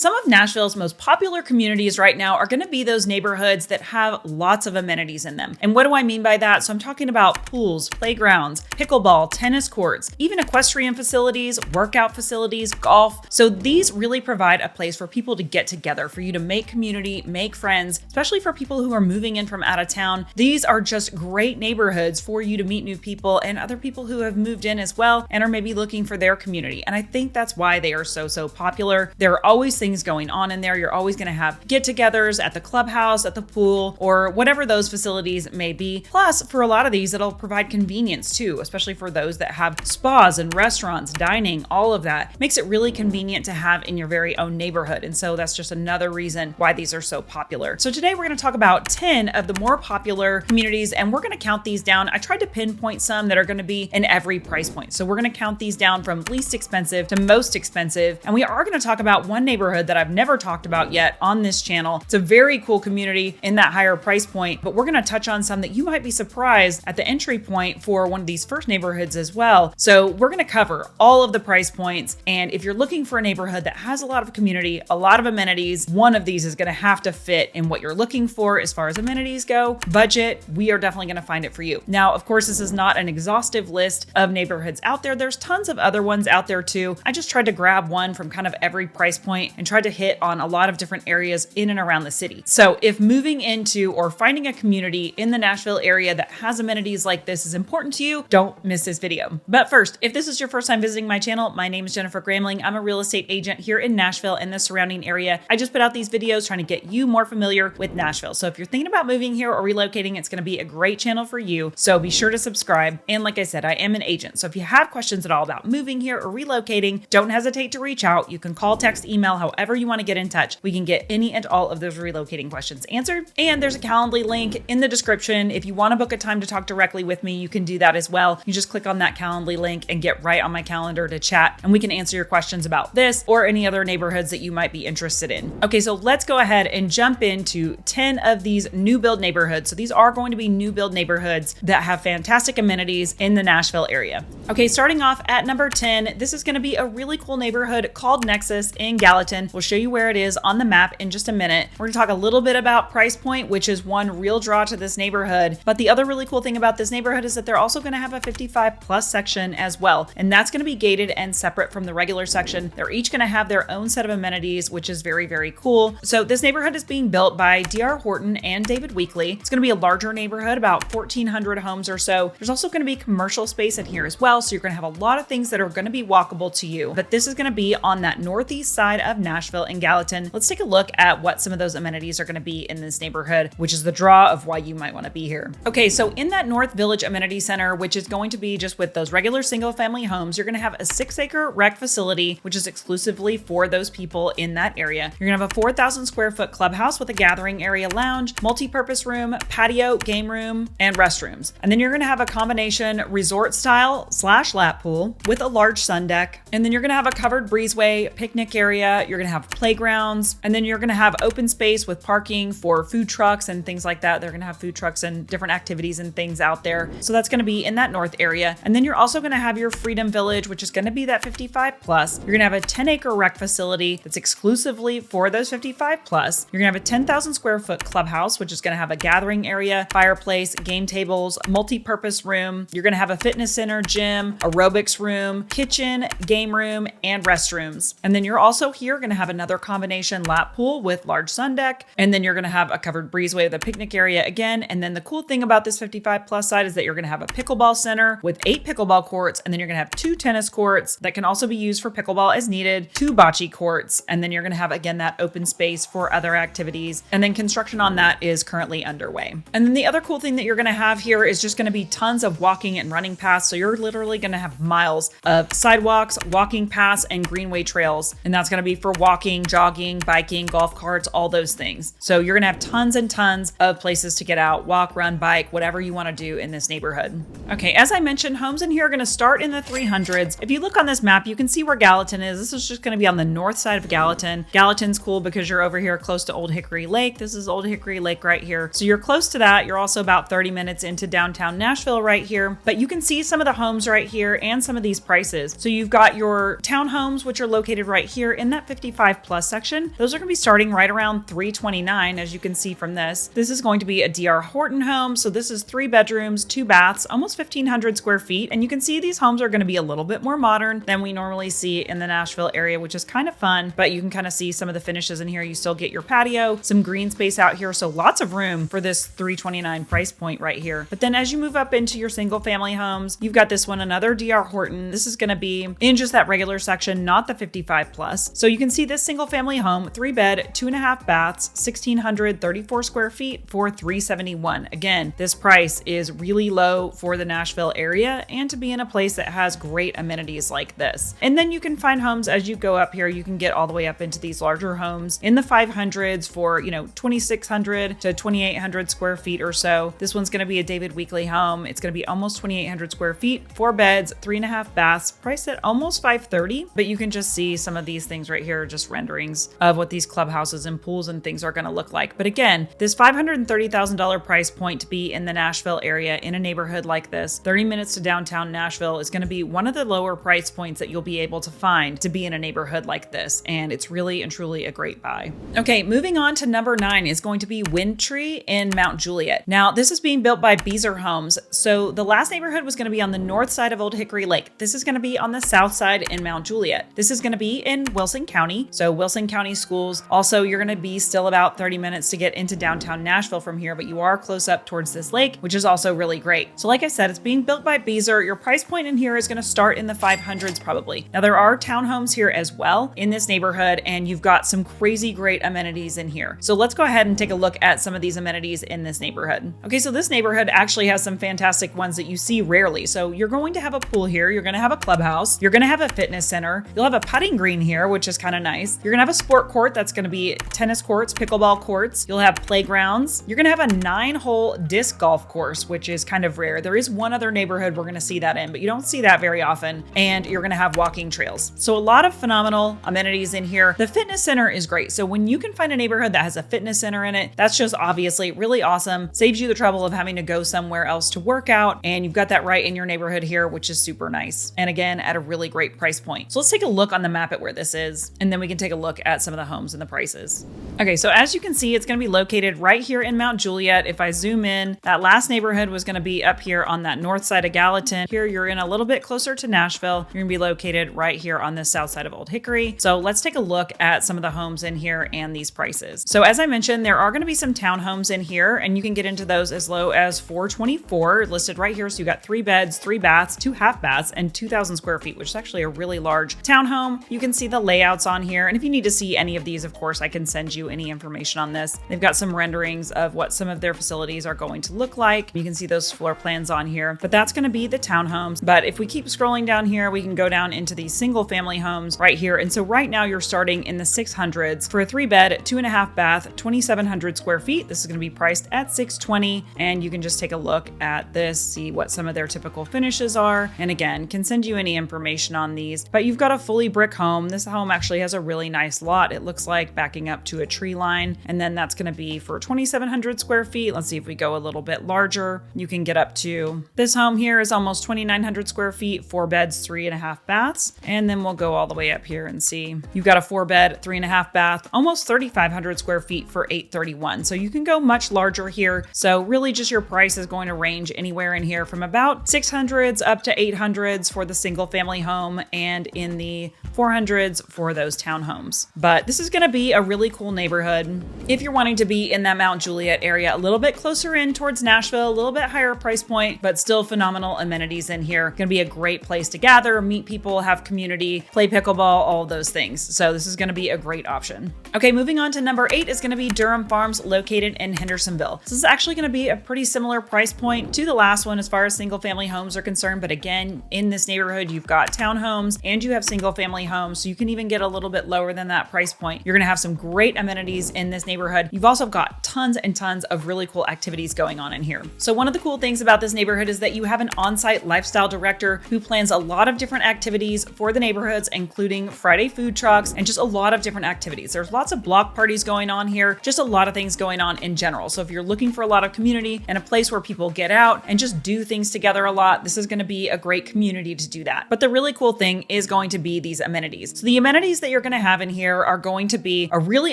Some of Nashville's most popular communities right now are going to be those neighborhoods that have lots of amenities in them. And what do I mean by that? So I'm talking about pools, playgrounds, pickleball, tennis courts, even equestrian facilities, workout facilities, golf. So these really provide a place for people to get together, for you to make community, make friends, especially for people who are moving in from out of town. These are just great neighborhoods for you to meet new people and other people who have moved in as well and are maybe looking for their community. And I think that's why they are so popular. There are always things going on in there. You're always going to have get-togethers at the clubhouse, at the pool, or whatever those facilities may be. Plus, for a lot of these, it'll provide convenience too, especially for those that have spas and restaurants, dining, all of that. Makes it really convenient to have in your very own neighborhood. And so that's just another reason why these are so popular. So today we're going to talk about 10 of the more popular communities, and we're going to count these down. I tried to pinpoint some that are going to be in every price point. So we're going to count these down from least expensive to most expensive. And we are going to talk about one neighborhood that I've never talked about yet on this channel. It's a very cool community in that higher price point, but we're going to touch on some that you might be surprised at the entry point for one of these first neighborhoods as well. So we're going to cover all of the price points. And if you're looking for a neighborhood that has a lot of community, a lot of amenities, one of these is going to have to fit in what you're looking for as far as amenities go. Budget, we are definitely going to find it for you. Now, of course, this is not an exhaustive list of neighborhoods out there. There's tons of other ones out there too. I just tried to grab one from kind of every price point and tried to hit on a lot of different areas in and around the city. So if moving into or finding a community in the Nashville area that has amenities like this is important to you, don't miss this video. But first, if this is your first time visiting my channel, my name is Jennifer Gramling. I'm a real estate agent here in Nashville and the surrounding area. I just put out these videos trying to get you more familiar with Nashville. So if you're thinking about moving here or relocating, it's going to be a great channel for you. So be sure to subscribe. And like I said, I am an agent. So if you have questions at all about moving here or relocating, don't hesitate to reach out. You can call, text, email, however you want to get in touch. We can get any and all of those relocating questions answered. And there's a Calendly link in the description. If you want to book a time to talk directly with me, you can do that as well. You just click on that Calendly link and get right on my calendar to chat, and we can answer your questions about this or any other neighborhoods that you might be interested in. Okay, so let's go ahead and jump into 10 of these new build neighborhoods. So these are going to be new build neighborhoods that have fantastic amenities in the Nashville area. Okay, starting off at number 10, this is going to be a really cool neighborhood called Nexus in Gallatin. We'll show you where it is on the map in just a minute. We're going to talk a little bit about price point, which is one real draw to this neighborhood. But the other really cool thing about this neighborhood is that they're also going to have a 55 plus section as well. And that's going to be gated and separate from the regular section. They're each going to have their own set of amenities, which is very cool. So this neighborhood is being built by D.R. Horton and David Weekley. It's going to be a larger neighborhood, about 1,400 homes or so. There's also going to be commercial space in here as well. So you're going to have a lot of things that are going to be walkable to you. But this is going to be on that northeast side of Nashville in Gallatin. Let's take a look at what some of those amenities are going to be in this neighborhood, which is the draw of why you might want to be here. Okay, so in that North Village Amenity Center, which is going to be just with those regular single family homes, you're going to have a 6-acre rec facility, which is exclusively for those people in that area. You're going to have a 4,000 square foot clubhouse with a gathering area lounge, multi-purpose room, patio, game room, and restrooms. And then you're going to have a combination resort style / lap pool with a large sun deck. And then you're going to have a covered breezeway, picnic area. You're going to have playgrounds, and then you're going to have open space with parking for food trucks and things like that. They're going to have food trucks and different activities and things out there. So that's going to be in that north area. And then you're also going to have your Freedom Village, which is going to be that 55 plus. You're going to have a 10-acre rec facility that's exclusively for those 55 plus. You're going to have a 10,000 square foot clubhouse, which is going to have a gathering area, fireplace, game tables, multi-purpose room. You're going to have a fitness center, gym, aerobics room, kitchen, game room, and restrooms. And then you're also here going to have another combination lap pool with large sun deck. And then you're going to have a covered breezeway with a picnic area again. And then the cool thing about this 55 plus side is that you're going to have a pickleball center with 8 pickleball courts. And then you're going to have 2 tennis courts that can also be used for pickleball as needed, 2 bocce courts. And then you're going to have, again, that open space for other activities. And then construction on that is currently underway. And then the other cool thing that you're going to have here is just going to be tons of walking and running paths. So you're literally going to have miles of sidewalks, walking paths, and greenway trails. And that's going to be for walking, jogging, biking, golf carts, all those things. So you're going to have tons and tons of places to get out, walk, run, bike, whatever you want to do in this neighborhood. Okay, as I mentioned, homes in here are going to start in the 300s. If you look on this map, you can see where Gallatin is. This is just going to be on the north side of Gallatin. Gallatin's cool because you're over here close to Old Hickory Lake. This is Old Hickory Lake right here. So you're close to that. You're also about 30 minutes into downtown Nashville right here. But you can see some of the homes right here and some of these prices. So you've got your townhomes, which are located right here in that 55 plus section, those are going to be starting right around $329, as you can see from this. This is going to be a D.R. Horton home. So this is 3 bedrooms, 2 baths, almost 1,500 square feet. And you can see these homes are going to be a little bit more modern than we normally see in the Nashville area, which is kind of fun, but you can kind of see some of the finishes in here. You still get your patio, some green space out here. So lots of room for this $329 price point right here. But then as you move up into your single family homes, you've got this one, another D.R. Horton. This is going to be in just that regular section, not the 55 plus. So you can see this single family home, 3 bed, 2.5 baths, 1,634 square feet for $371. Again, this price is really low for the Nashville area and to be in a place that has great amenities like this. And then you can find homes as you go up here. You can get all the way up into these larger homes in the 500s for, 2,600 to 2,800 square feet or so. This one's going to be a David Weekley home. It's going to be almost 2,800 square feet, 4 beds, 3.5 baths, priced at almost $530. But you can just see some of these things right here, just renderings of what these clubhouses and pools and things are going to look like. But again, this $530,000 price point to be in the Nashville area in a neighborhood like this, 30 minutes to downtown Nashville, is going to be one of the lower price points that you'll be able to find to be in a neighborhood like this. And it's really and truly a great buy. Okay, moving on to number 9 is going to be Windtree in Mount Juliet. Now, this is being built by Beezer Homes. So the last neighborhood was going to be on the north side of Old Hickory Lake. This is going to be on the south side in Mount Juliet. This is going to be in Wilson County. So Wilson County schools. Also, you're going to be still about 30 minutes to get into downtown Nashville from here, but you are close up towards this lake, which is also really great. So like I said, it's being built by Beezer. Your price point in here is going to start in the 500s probably. Now, there are townhomes here as well in this neighborhood, and you've got some crazy great amenities in here. So let's go ahead and take a look at some of these amenities in this neighborhood. Okay, so this neighborhood actually has some fantastic ones that you see rarely. So you're going to have a pool here. You're going to have a clubhouse. You're going to have a fitness center. You'll have a putting green here, which is kind of nice. You're going to have a sport court that's going to be tennis courts, pickleball courts. You'll have playgrounds. You're going to have a 9-hole disc golf course, which is kind of rare. There is one other neighborhood we're going to see that in, but you don't see that very often. And you're going to have walking trails. So a lot of phenomenal amenities in here. The fitness center is great. So when you can find a neighborhood that has a fitness center in it, that's just obviously really awesome. Saves you the trouble of having to go somewhere else to work out. And you've got that right in your neighborhood here, which is super nice. And again, at a really great price point. So let's take a look on the map at where this is, and then we can take a look at some of the homes and the prices. Okay, so as you can see, it's going to be located right here in Mount Juliet. If I zoom in, that last neighborhood was going to be up here on that north side of Gallatin. Here, you're in a little bit closer to Nashville. You're going to be located right here on the south side of Old Hickory. So let's take a look at some of the homes in here and these prices. So as I mentioned, there are going to be some townhomes in here, and you can get into those as low as $424 listed right here. So you got 3 beds, 3 baths, 2 half baths, and 2,000 square feet, which is actually a really large townhome. You can see the layouts on here. And if you need to see any of these, of course, I can send you any information on this. They've got some renderings of what some of their facilities are going to look like. You can see those floor plans on here, but that's going to be the townhomes. But if we keep scrolling down here, we can go down into these single family homes right here. And so right now you're starting in the 600s for a 3 bed, 2.5 bath, 2,700 square feet. This is going to be priced at $620. And you can just take a look at this, see what some of their typical finishes are. And again, can send you any information on these, but you've got a fully brick home. This home actually has a really nice lot. It looks like backing up to a tree line. And then that's going to be for 2,700 square feet. Let's see if we go a little bit larger. You can get up to, this home here is almost 2,900 square feet, 4 beds, 3.5 baths. And then we'll go all the way up here and see you've got a 4 bed, 3.5 bath, almost 3,500 square feet for $831. So you can go much larger here. So really just your price is going to range anywhere in here from about 600s up to 800s for the single family home, and in the 400s for those townhomes. But this is going to be a really cool neighborhood if you're wanting to be in that Mount Juliet area, a little bit closer in towards Nashville, a little bit higher price point, but still phenomenal amenities in here. Going to be a great place to gather, meet people, have community, play pickleball, all those things. So this is going to be a great option. Okay, moving on to number 8 is going to be Durham Farms, located in Hendersonville. This is actually going to be a pretty similar price point to the last one as far as single family homes are concerned. But again, in this neighborhood, you've got townhomes and you have single family homes. So you can even get a little bit lower than that price point. You're going to have some great amenities in this neighborhood. You've also got tons and tons of really cool activities going on in here. So one of the cool things about this neighborhood is that you have an on-site lifestyle director who plans a lot of different activities for the neighborhoods, including Friday food trucks and just a lot of different activities. There's lots of block parties going on here, just a lot of things going on in general. So if you're looking for a lot of community and a place where people get out and just do things together a lot, this is going to be a great community to do that. But the really cool thing is going to be these amenities. So the amenities that you're going to have in here are going to be a really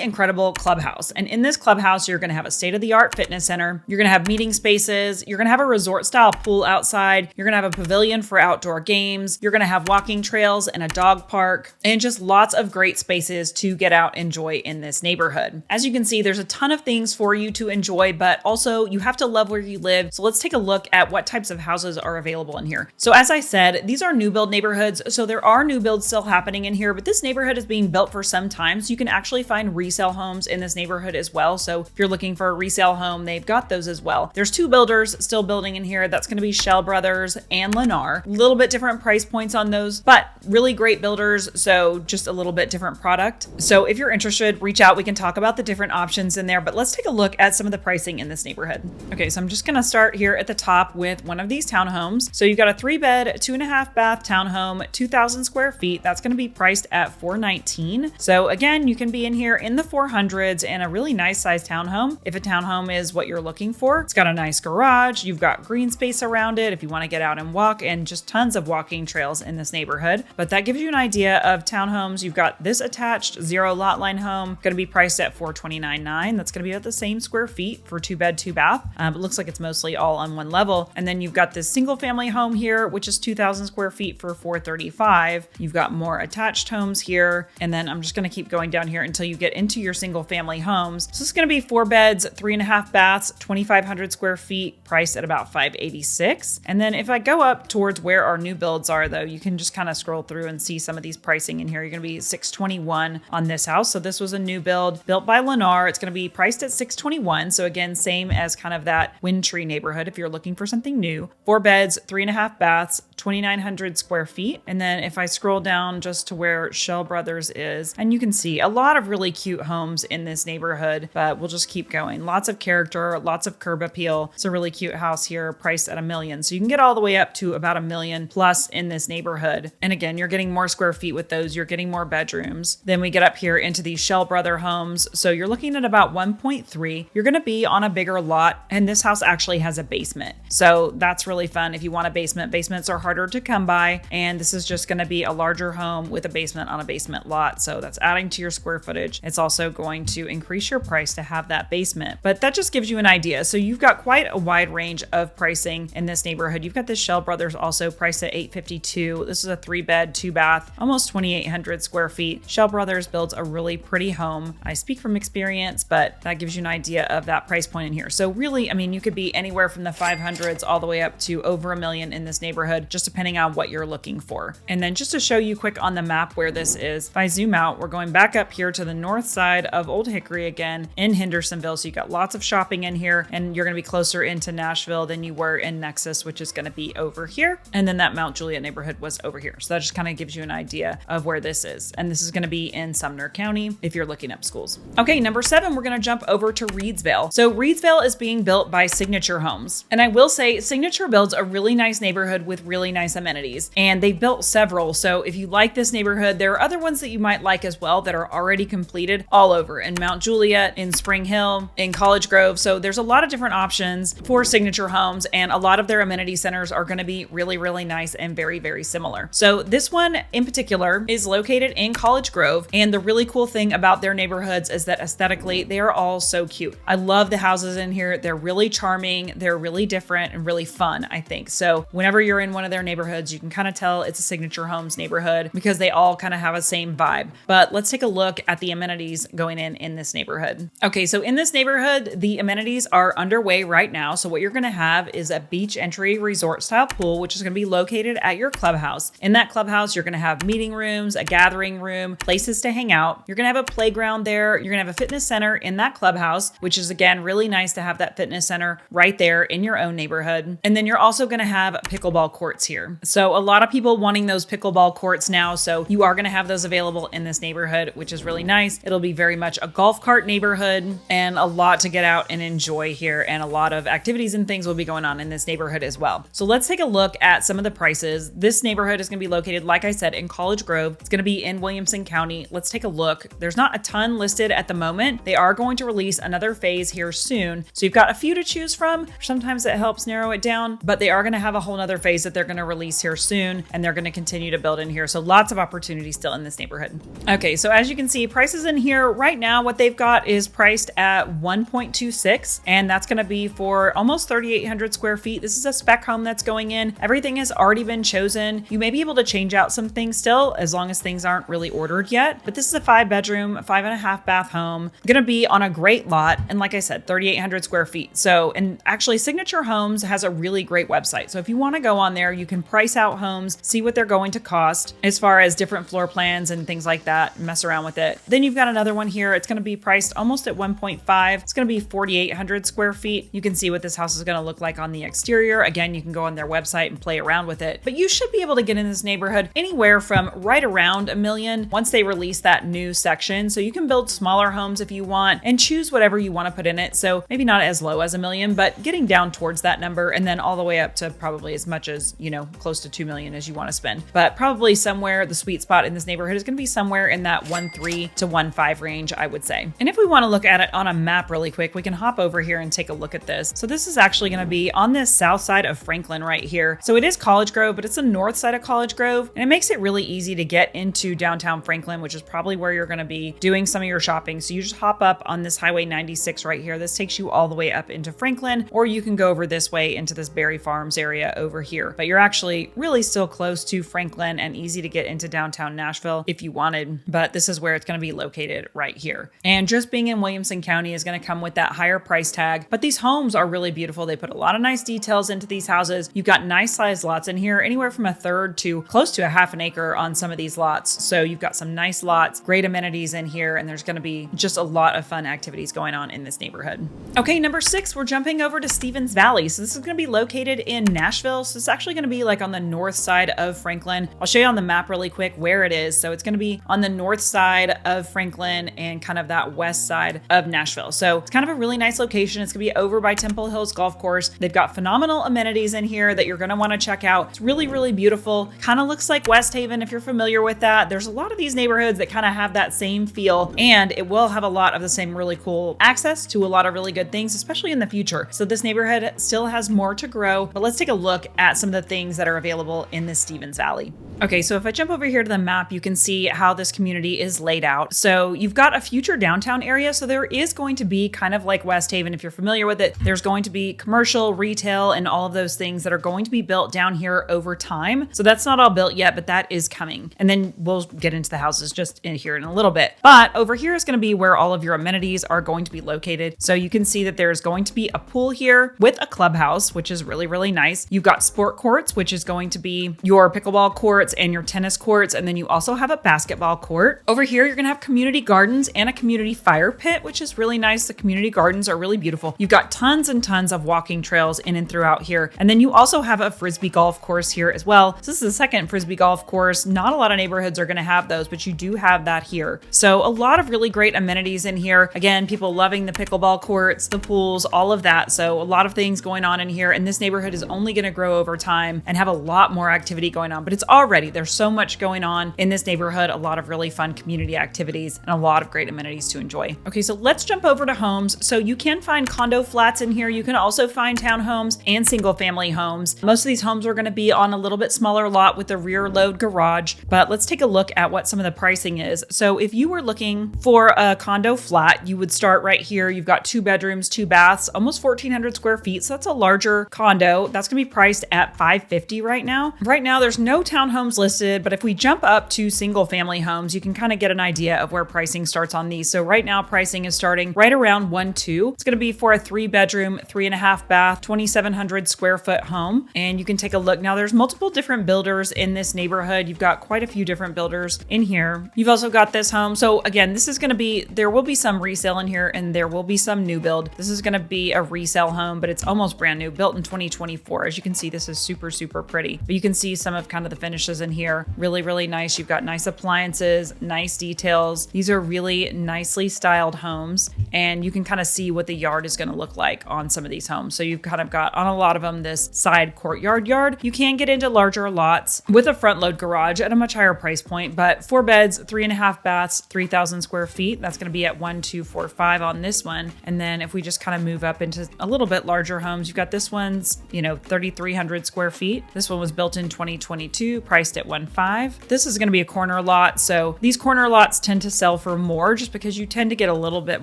incredible clubhouse. And in this clubhouse, you're going to have a state-of-the-art fitness center. You're going to have meeting spaces. You're going to have a resort style pool outside. You're going to have a pavilion for outdoor games. You're going to have walking trails and a dog park and just lots of great spaces to get out and enjoy in this neighborhood. As you can see, there's a ton of things for you to enjoy, but also you have to love where you live. So let's take a look at what types of houses are available in here. So as I said, these are new build neighborhoods. So there are new builds still happening in here, but this neighborhood is being built for some time. So you can actually find resale homes in this neighborhood as well. So if you're looking for a resale home, they've got those as well. There's two builders still building in here. That's going to be Shell Brothers and Lennar. A little bit different price points on those, but really great builders. So just a little bit different product. So if you're interested, reach out. We can talk about the different options in there, but let's take a look at some of the pricing in this neighborhood. Okay, so I'm just going to start here at the top with one of these townhomes. So you've got a 3-bed, 2.5 bath townhome, 2,000 square feet. That's going to be priced at $419. So again, you can be in here in the 400s and a really nice size townhome. If a townhome is what you're looking for, it's got a nice garage. You've got green space around it if you want to get out and walk, and just tons of walking trails in this neighborhood. But that gives you an idea of townhomes. You've got this attached 0 lot line home, going to be priced at $429.9. That's going to be at the same square feet for 2-bed, 2-bath. It looks like it's mostly all on one level. And then you've got this single family home here, which is 2,000 square feet for $435. You've got more attached homes here. And then I'm just going to keep going down here until you get into your single family homes. So this is going to be 4 beds, 3.5 baths, 2,500 square feet, priced at about $586. And then if I go up towards where our new builds are, though, you can just kind of scroll through and see some of these pricing in here. You're going to be $621 on this house. So this was a new build built by Lennar. It's going to be priced at $621. So again, same as kind of that Windtree neighborhood if you're looking for something new. 4 beds, 3.5 baths, 2,900 square feet. And then if I scroll down just to where Shell Brothers is, and you can see a lot of really cute homes in this neighborhood, but we'll just keep going. Lots of character, lots of curb appeal. It's a really cute house here, priced at $1 million. So you can get all the way up to about $1 million plus in this neighborhood. And again, you're getting more square feet with those. You're getting more bedrooms. Then we get up here into these Shell Brother homes. So you're looking at about 1.3. You're going to be on a bigger lot. And this house actually has a basement. So that's really fun. If you want a basement, basements are harder to come by. And this is just going to be a larger home with a basement on a basement lot. So that's adding to your square footage. It's also going to increase your price to have that basement. But that just gives you an idea. So you've got quite a wide range of pricing in this neighborhood. You've got this Shell Brothers also priced at $852. This is a 3-bed, 2-bath, almost 2,800 square feet. Shell Brothers builds a really pretty home. I speak from experience, but that gives you an idea of that price point in here. So really, I mean, you could be anywhere from the 500s all the way up to over $1 million in this neighborhood, just depending on what you're looking for. And then just to show you quick on the map where this is, if I zoom out, we're going back up here to the north side of Old Hickory again in Hendersonville. So you got lots of shopping in here, and you're going to be closer into Nashville than you were in Nexus, which is going to be over here. And then that Mount Juliet neighborhood was over here. So that just kind of gives you an idea of where this is. And this is going to be in Sumner County if you're looking up schools. Okay, number 7, we're going to jump over to Reedsville. So Reedsville is being built by Signature Homes. And I will say Signature builds a really nice neighborhood with really nice amenities. And they've built several. So if you like this neighborhood, there are other ones that you might like as well that are already completed all over in Mount Juliet, in Spring Hill, in College Grove. So there's a lot of different options for Signature Homes, and a lot of their amenity centers are going to be really, really nice and very, very similar. So this one in particular is located in College Grove. And the really cool thing about their neighborhoods is that aesthetically, they are all so cute. I love the houses in here. They're really charming. They're really different and really fun, I think. So whenever you're in one of their neighborhoods, you can kind of tell it's a Signature Homes neighborhood because they all kind of have a same vibe. But let's take a look at the amenities going in this neighborhood. Okay, so in this neighborhood, the amenities are underway right now. So what you're going to have is a beach entry resort style pool, which is going to be located at your clubhouse. In that clubhouse, you're going to have meeting rooms, a gathering room, places to hang out. You're going to have a playground there. You're going to have a fitness center in that clubhouse, which is again, really nice to have that fitness center right there in your own neighborhood. And then you're also going to have pickleball courts here. So a lot of people wanting those pickleball courts now. So you are going to have those available in this neighborhood, which is really nice. It'll be very much a golf cart neighborhood and a lot to get out and enjoy here. And a lot of activities and things will be going on in this neighborhood as well. So let's take a look at some of the prices. This neighborhood is going to be located, like I said, in College Grove. It's going to be in Williamson County. Let's take a look. There's not a ton listed at the moment. They are going to release another phase here soon. So you've got a few to choose from. Sometimes it helps narrow it down, but they are going to have a whole nother phase that they're going to release here soon. And they're going to continue to build in here. So lots of opportunities still in this neighborhood. neighborhood. Okay, so as you can see, prices in here right now, what they've got is priced at 1.26, and that's going to be for almost 3,800 square feet. This is a spec home that's going in. Everything has already been chosen. You may be able to change out some things still, as long as things aren't really ordered yet. But this is a 5-bedroom, 5.5 bath home. Going to be on a great lot, and like I said, 3,800 square feet. So, and actually, Signature Homes has a really great website. So if you want to go on there, you can price out homes, see what they're going to cost as far as different floor plans and things like that. Mess around with it. Then you've got another one here. It's going to be priced almost at 1.5. It's going to be 4,800 square feet. You can see what this house is going to look like on the exterior. Again, you can go on their website and play around with it. But you should be able to get in this neighborhood anywhere from right around $1 million once they release that new section. So you can build smaller homes if you want and choose whatever you want to put in it. So maybe not as low as $1 million, but getting down towards that number, and then all the way up to probably as much as, close to $2 million as you want to spend. But probably somewhere the sweet spot in this neighborhood is going to be somewhere in that 1.3 to 1.5 range, I would say. And if we want to look at it on a map really quick, we can hop over here and take a look at this. So this is actually going to be on this south side of Franklin right here. So it is College Grove, but it's the north side of College Grove, and it makes it really easy to get into downtown Franklin, which is probably where you're going to be doing some of your shopping. So you just hop up on this Highway 96 right here. This takes you all the way up into Franklin, or you can go over this way into this Berry Farms area over here. But you're actually really still close to Franklin and easy to get into downtown Nashville if you wanted. But this is where it's going to be located right here. And just being in Williamson County is going to come with that higher price tag. But these homes are really beautiful. They put a lot of nice details into these houses. You've got nice sized lots in here, anywhere from 1/3 to close to 1/2 acre on some of these lots. So you've got some nice lots, great amenities in here, and there's going to be just a lot of fun activities going on in this neighborhood. Okay, number 6, we're jumping over to Stevens Valley. So this is going to be located in Nashville. So it's actually going to be like on the north side of Franklin. I'll show you on the map really quick where it is. So it's going to be on the north side of Franklin and kind of that west side of Nashville. So it's kind of a really nice location. It's going to be over by Temple Hills Golf Course. They've got phenomenal amenities in here that you're going to want to check out. It's really, really beautiful. Kind of looks like Westhaven if you're familiar with that. There's a lot of these neighborhoods that kind of have that same feel, and it will have a lot of the same really cool access to a lot of really good things, especially in the future. So this neighborhood still has more to grow, but let's take a look at some of the things that are available in this Stevens Valley. Okay, so if I jump over here to the map, you can see how this community is laid out. So you've got a future downtown area. So there is going to be kind of like Westhaven, if you're familiar with it, there's going to be commercial, retail, and all of those things that are going to be built down here over time. So that's not all built yet, but that is coming. And then we'll get into the houses just in here in a little bit. But over here is going to be where all of your amenities are going to be located. So you can see that there's going to be a pool here with a clubhouse, which is really, really nice. You've got sport courts, which is going to be your pickleball courts and your tennis courts. And then you also have a basketball court. Over here, you're going to have community gardens and a community fire pit, which is really nice. The community gardens are really beautiful. You've got tons and tons of walking trails in and throughout here. And then you also have a frisbee golf course here as well. So this is the second frisbee golf course. Not a lot of neighborhoods are going to have those, but you do have that here. So a lot of really great amenities in here. Again, people loving the pickleball courts, the pools, all of that. So a lot of things going on in here. And this neighborhood is only going to grow over time and have a lot more activity going on. But it's already, there's so much going on in this neighborhood, a lot of really fun community activities and a lot of great amenities to enjoy. Okay, so let's jump over to homes. So you can find condo flats in here. You can also find townhomes and single family homes. Most of these homes are going to be on a little bit smaller lot with a rear load garage, but let's take a look at what some of the pricing is. So if you were looking for a condo flat, you would start right here. You've got 2 bedrooms, 2 baths, almost 1,400 square feet. So that's a larger condo. That's going to be priced at $550 right now. Right now, there's no townhomes listed, but if we jump up to single family homes, you can kind of get an idea of where pricing starts on these. So right now, pricing is starting right around 1.2. It's going to be for a 3 bedroom, 3.5 bath, 2,700 square foot home. And you can take a look. Now there's multiple different builders in this neighborhood. You've got quite a few different builders in here. You've also got this home. So again, this is going to be, there will be some resale in here and there will be some new build. This is going to be a resale home, but it's almost brand new, built in 2024. As you can see, this is super, super pretty. But you can see some of kind of the finishes in here. Really, really nice. You've got nice appliances, nice details. These are really nicely styled homes, and you can kind of see what the yard is going to look like on some of these homes. So you've kind of got on a lot of them this side courtyard yard. You can get into larger lots with a front load garage at a much higher price point, but 4 beds, 3.5 baths, 3,000 square feet. That's going to be at 1,245 on this one. And then if we just kind of move up into a little bit larger homes, you've got this one's, 3,300 square feet. This one was built in 2022, priced priced at 1.5. This is going to be a corner lot. So these corner lots tend to sell for more just because you tend to get a little bit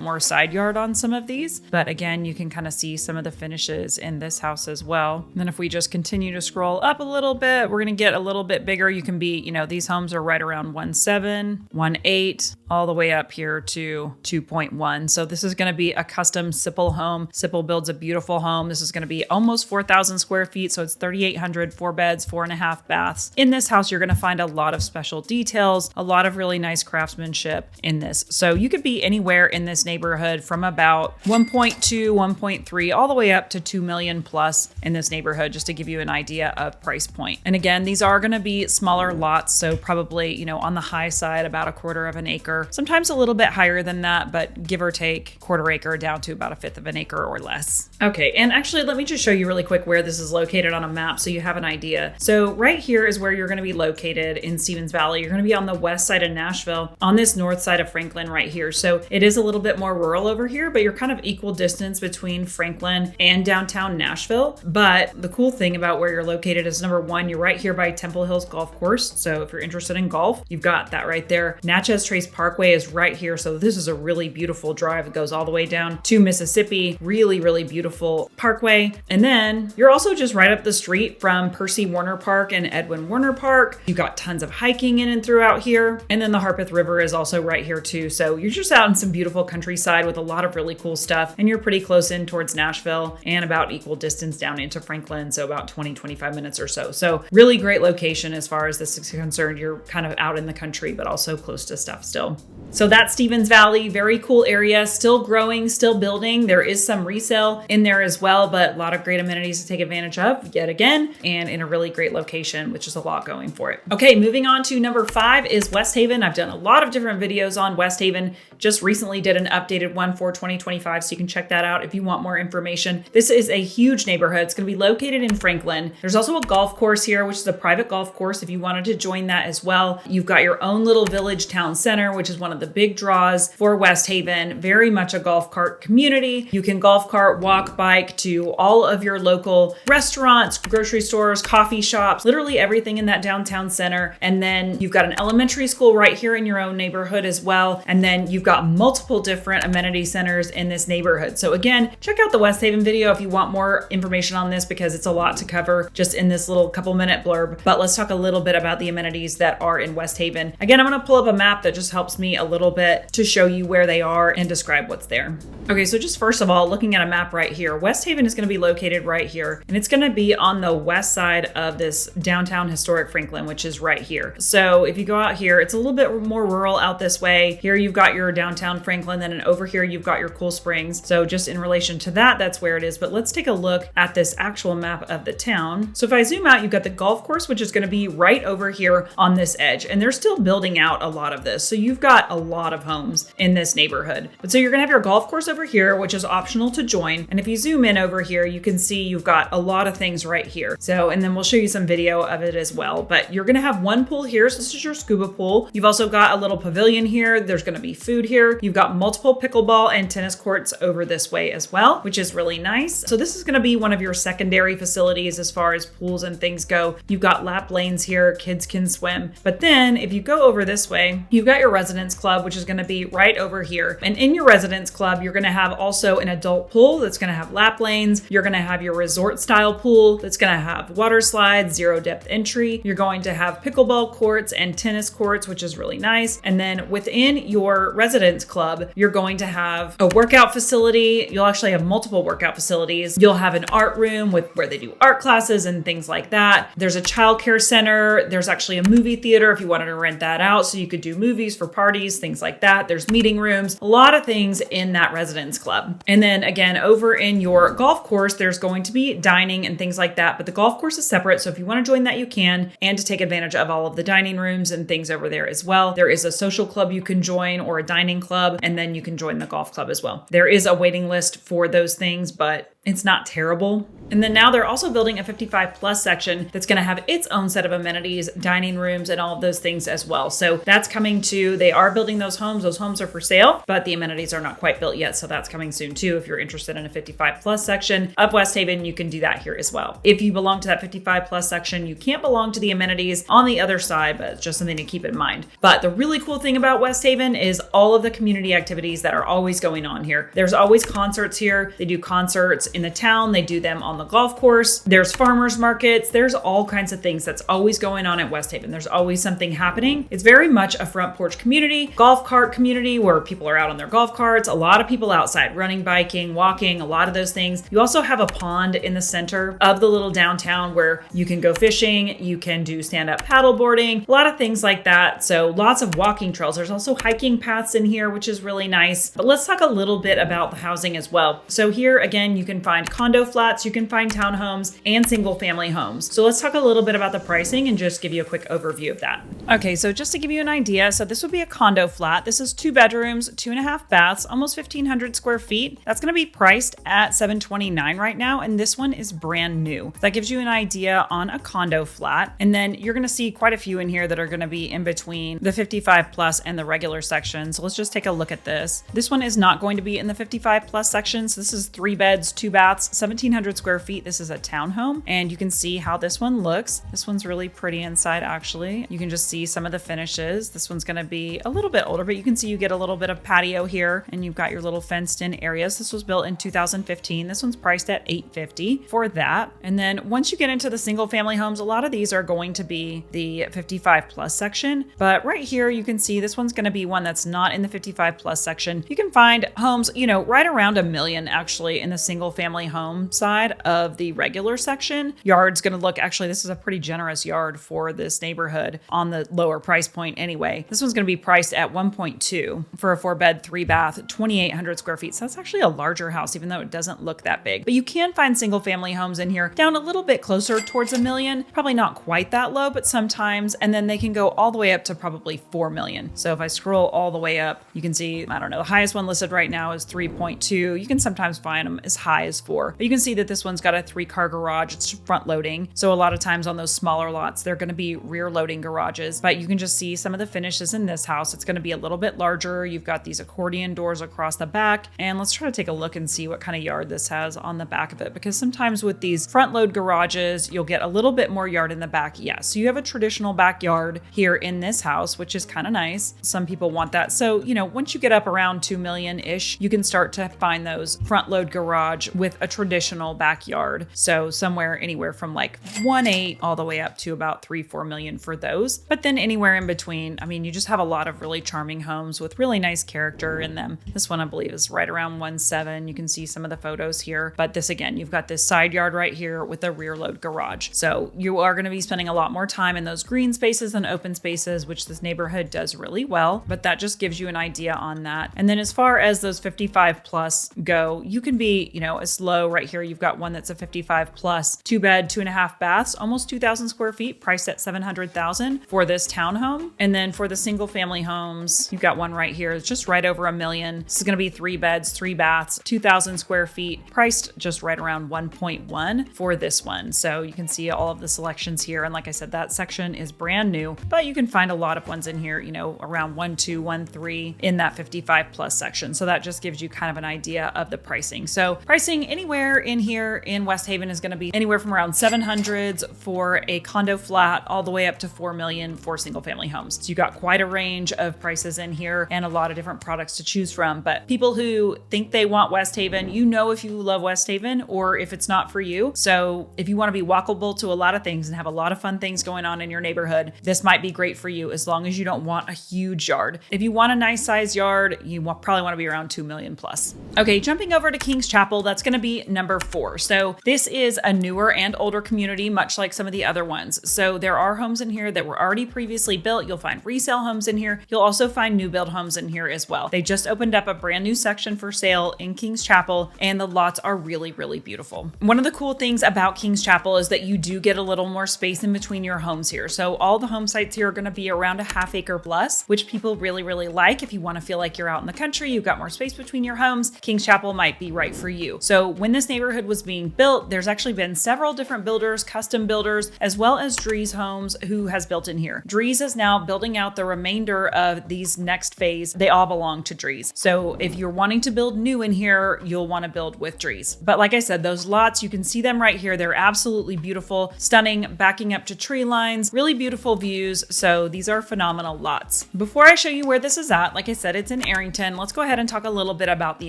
more side yard on some of these. But again, you can kind of see some of the finishes in this house as well. And then if we just continue to scroll up a little bit, we're going to get a little bit bigger. You can be, these homes are right around 1.7, 1.8, all the way up here to 2.1. So this is going to be a custom Sipple home. Sipple builds a beautiful home. This is going to be almost 4,000 square feet. So it's 3,800, 4 beds, 4.5 baths. In this house, you're going to find a lot of special details, a lot of really nice craftsmanship in this. So you could be anywhere in this neighborhood from about 1.2, 1.3, all the way up to 2 million plus in this neighborhood, just to give you an idea of price point. And again, these are going to be smaller lots. So probably, on the high side, about 1/4 of an acre, sometimes a little bit higher than that, but give or take 1/4 acre down to about 1/5 of an acre or less. Okay. And actually, let me just show you really quick where this is located on a map so you have an idea. So right here is where you're going to be located in Stevens Valley. You're going to be on the west side of Nashville, on this north side of Franklin right here. So it is a little bit more rural over here, but you're kind of equal distance between Franklin and downtown Nashville. But the cool thing about where you're located is, number one, you're right here by Temple Hills Golf Course. So if you're interested in golf, you've got that right there. Natchez Trace Parkway is right here. So this is a really beautiful drive. It goes all the way down to Mississippi. Really, really beautiful parkway. And then you're also just right up the street from Percy Warner Park and Edwin Warner Park. You've got tons of hiking in and throughout here. And then the Harpeth River is also right here too. So you're just out in some beautiful countryside with a lot of really cool stuff. And you're pretty close in towards Nashville and about equal distance down into Franklin. So about 20, 25 minutes or so. So really great location as far as this is concerned. You're kind of out in the country, but also close to stuff still. So that's Stevens Valley, very cool area, still growing, still building. There is some resale in there as well, but a lot of great amenities to take advantage of yet again, and in a really great location, which is a lot going for it. Okay, moving on to number 5 is Westhaven. I've done a lot of different videos on Westhaven. Just recently did an updated one for 2025, so you can check that out if you want more information. This is a huge neighborhood. It's going to be located in Franklin. There's also a golf course here, which is a private golf course if you wanted to join that as well. You've got your own little village town center, which is one of the big draws for Westhaven. Very much a golf cart community. You can golf cart, walk, bike to all of your local restaurants, grocery stores, coffee shops, literally everything in that downtown center. And then you've got an elementary school right here in your own neighborhood as well. And then you've got multiple different amenity centers in this neighborhood. So again, check out the Westhaven video if you want more information on this, because it's a lot to cover just in this little couple minute blurb. But let's talk a little bit about the amenities that are in Westhaven. Again, I'm going to pull up a map that just helps me a little bit to show you where they are and describe what's there. Okay, so just first of all, looking at a map right here, Westhaven is going to be located right here, and it's going to be on the west side of this downtown historic Franklin, which is right here. So if you go out here, it's a little bit more rural out this way. Here you've got your downtown Franklin, then over here you've got your Cool Springs. So just in relation to that, that's where it is. But let's take a look at this actual map of the town. So if I zoom out, you've got the golf course, which is going to be right over here on this edge, and they're still building out a lot of this. So you've got a lot of homes in this neighborhood. But so you're going to have your golf course over here, which is optional to join. And if you zoom in over here, you can see you've got a lot of things right here. So, and then we'll show you some video of it as well. But you're going to have one pool here. So this is your scuba pool. You've also got a little pavilion here. There's going to be food here. You've got multiple pickleball and tennis courts over this way as well, which is really nice. So this is going to be one of your secondary facilities as far as pools and things go. You've got lap lanes here. Kids can swim. But then if you go over this way, you've got your residence club, which is going to be right over here. And in your residence club, you're going to have also an adult pool that's going to have lap lanes. You're going to have your resort style pool that's going to have water slides, zero depth entry. You're going to have pickleball courts and tennis courts, which is really nice. And then within your residence club, you're going to have a workout facility. You'll actually have multiple workout facilities. You'll have an art room with where they do art classes and things like that. There's a childcare center. There's actually a movie theater if you wanted to rent that out, so you could do movies for parties, things like that. There's meeting rooms, a lot of things in that residence club. And then again, over in your golf course, there's going to be dining and things like that, but the golf course is separate. So if you want to join that, you can, and to take advantage of all of the dining rooms and things over there as well. There is a social club you can join or a dining club, and then you can join the golf club as well. There is a waiting list for those things, but It's not terrible. And then now they're also building a 55 plus section that's going to have its own set of amenities, dining rooms, and all of those things as well. So that's coming too. They are building those homes. Those homes are for sale, but the amenities are not quite built yet. So that's coming soon too. If you're interested in a 55 plus section of Westhaven, you can do that here as well. If you belong to that 55 plus section, you can't belong to the amenities on the other side, but it's just something to keep in mind. But the really cool thing about Westhaven is all of the community activities that are always going on here. There's always concerts here. They do concerts in the town. They do them on the golf course. There's farmers markets. There's all kinds of things that's always going on at Westhaven. There's always something happening. It's very much a front porch community, golf cart community where people are out on their golf carts. A lot of people outside running, biking, walking, a lot of those things. You also have a pond in the center of the little downtown where you can go fishing. You can do stand-up paddleboarding, a lot of things like that. So lots of walking trails. There's also hiking paths in here, which is really nice. But let's talk a little bit about the housing as well. So here again, you can find condo flats, you can find townhomes and single family homes. So let's talk a little bit about the pricing and just give you a quick overview of that. Okay, so just to give you an idea, so this would be a condo flat. This is 2 bedrooms, 2.5 baths, almost 1,500 square feet. That's going to be priced at $729 right now. And this one is brand new. That gives you an idea on a condo flat. And then you're going to see quite a few in here that are going to be in between the 55 plus and the regular section. So let's just take a look at this. This one is not going to be in the 55 plus section. So this is 3 beds, 2 baths, 1,700 square feet. This is a townhome, and you can see how this one looks. This one's really pretty inside, actually. You can just see some of the finishes. This one's going to be a little bit older, but you can see you get a little bit of patio here, and you've got your little fenced in areas. This was built in 2015. This one's priced at $850 for that. And then once you get into the single family homes, a lot of these are going to be the 55 plus section, but right here you can see this one's going to be one that's not in the 55 plus section. You can find homes, right around $1 million actually in the single family home side of the regular section. Yard's going to look, actually, this is a pretty generous yard for this neighborhood on the lower price point anyway. This one's going to be priced at 1.2 for a 4-bed, 3-bath, 2,800 square feet. So that's actually a larger house, even though it doesn't look that big. But you can find single family homes in here down a little bit closer towards $1 million, probably not quite that low, but sometimes, and then they can go all the way up to probably $4 million. So if I scroll all the way up, you can see, I don't know, the highest one listed right now is 3.2. You can sometimes find them as high as 4, but you can see that this one's got a 3-car garage. It's front loading. So a lot of times on those smaller lots, they're going to be rear loading garages, but you can just see some of the finishes in this house. It's going to be a little bit larger. You've got these accordion doors across the back, and let's try to take a look and see what kind of yard this has on the back of it, because sometimes with these front load garages, you'll get a little bit more yard in the back. Yeah, so you have a traditional backyard here in this house, which is kind of nice. Some people want that. So, once you get up around 2 million-ish, you can start to find those front load garage with a traditional backyard. So somewhere anywhere from like 1.8 all the way up to about 3-4 million for those. But then anywhere in between, you just have a lot of really charming homes with really nice character in them. This one, I believe, is right around 1.7. You can see some of the photos here. But this, again, you've got this side yard right here with a rear load garage. So you are going to be spending a lot more time in those green spaces than open spaces, which this neighborhood does really well. But that just gives you an idea on that. And then as far as those 55 plus go, you can be, as low right here. You've got one that's a 55 plus, 2-bed, 2.5 baths, almost 2,000 square feet, priced at $700,000 for this townhome. And then for the single family homes, you've got one right here. It's just right over $1 million. This is going to be 3 beds, 3 baths, 2,000 square feet, priced just right around 1.1 for this one. So you can see all of the selections here. And like I said, that section is brand new, but you can find a lot of ones in here, around 1.2, 1.3 in that 55 plus section. So that just gives you kind of an idea of the pricing. So pricing anywhere in here in Westhaven is going to be anywhere from around 700s for a condo flat all the way up to 4 million for single family homes. So you got quite a range of prices in here and a lot of different products to choose from. But people who think they want Westhaven, if you love Westhaven or if it's not for you. So if you want to be walkable to a lot of things and have a lot of fun things going on in your neighborhood, this might be great for you as long as you don't want a huge yard. If you want a nice size yard, you probably want to be around 2 million plus. Okay, jumping over to Kings Chapel, that's going to be number 4. So this is a newer and older community, much like some of the other ones. So there are homes in here that were already previously built. You'll find resale homes in here. You'll also find new build homes in here as well. They just opened up a brand new section for sale in Kings Chapel, and the lots are really, really beautiful. One of the cool things about Kings Chapel is that you do get a little more space in between your homes here. So all the home sites here are going to be around a ½ acre plus, which people really, really like. If you want to feel like you're out in the country, you've got more space between your homes, Kings Chapel might be right for you. So So when this neighborhood was being built, there's actually been several different builders, custom builders, as well as Drees Homes who has built in here. Drees is now building out the remainder of these next phase. They all belong to Drees. So if you're wanting to build new in here, you'll want to build with Drees. But like I said, those lots, you can see them right here. They're absolutely beautiful, stunning, backing up to tree lines, really beautiful views. So these are phenomenal lots. Before I show you where this is at, like I said, it's in Arrington. Let's go ahead and talk a little bit about the